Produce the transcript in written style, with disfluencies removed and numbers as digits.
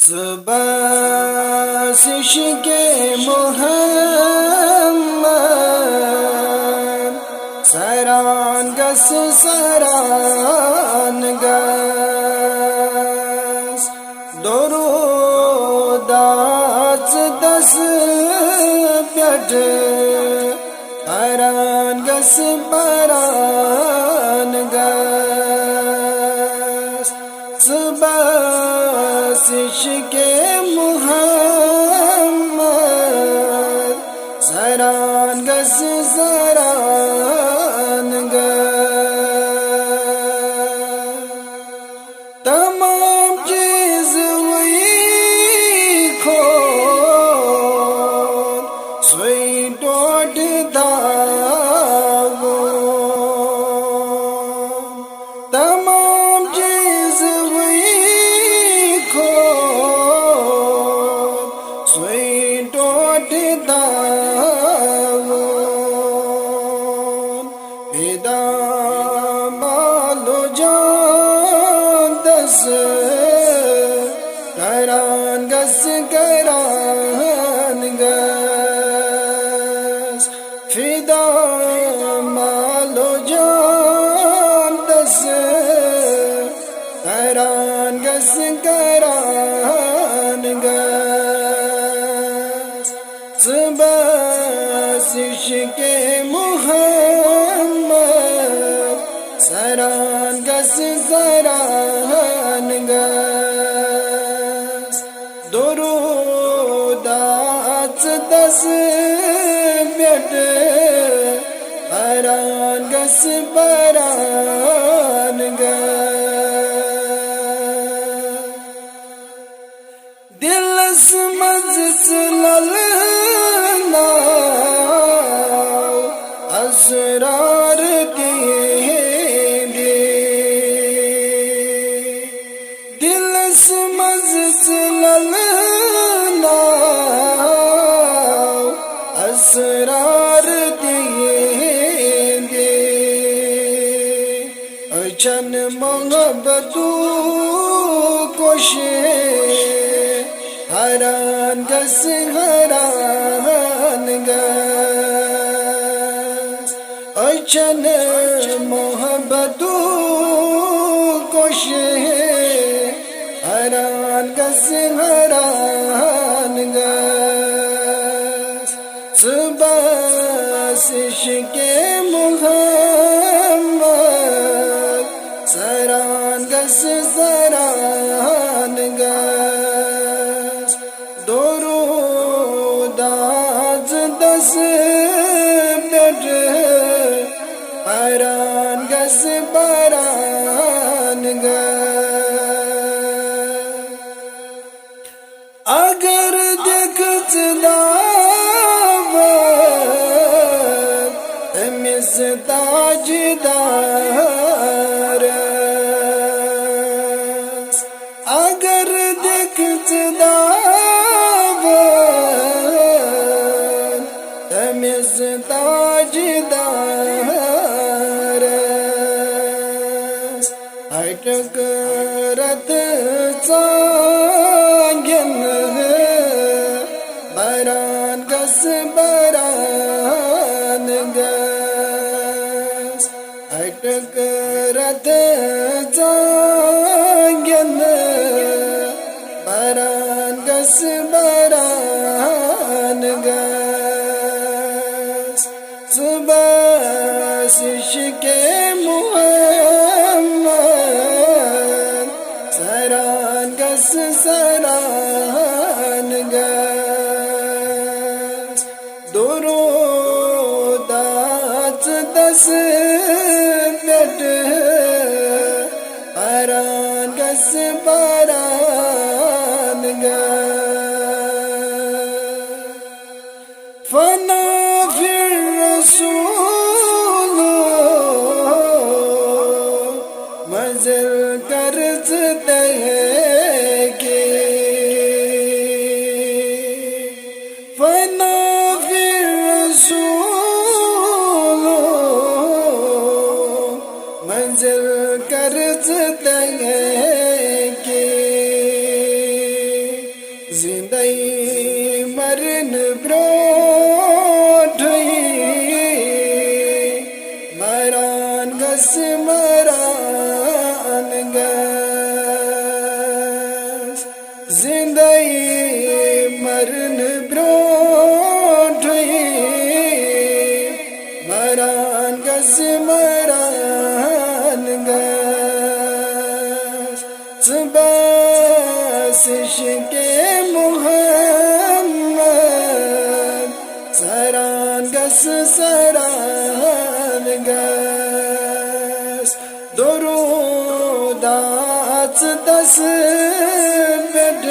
सुबह के मोहम्मद सरान गस सरान गस दोरुदाच दस प्यट हरान गस परान गस सुबह के मुहम्मद सरान गस सरान गस तमाम चीज वही खोल सोई टोट दागो तमाम चीज वही खोल सोई टोट दागो पिता मालो जान दस करान गस करान गस फिदा मालो जान दस करान गस करान गस सुबह के मुहम्मद सरान गस सरान गस दोरुदाच दस बेट हरान गस बरान गस दिल समझ ललना असरार दे दिल समझ ललना असरार दे अचन मोहब्बतू कोशे हरान गस हरान गस अचन मोहब्बतू कोशे हरान गस हरान गस सुबह के मुहम्मद सरान गस सरान गस दोरुदाच दस बेट हरान गस बरान गस अगर देख मिस ताजदार अगर देख मिस ताजदार अटक रथ चांगन बरान गस बरान गस अटक रथ चांगन बरान गस बरान गस सुबह के मुहम्मद सरान गस सरान गस दोरुदाच दस बेट हरान गस बरान गस फना फिर रसूल मंजिल कर्ज देगे फना फिर रसूल मंजिल कर्ज देगे बस इश्क़े मुहम्मद सरांगस सरांगस दुरूदात दस बेड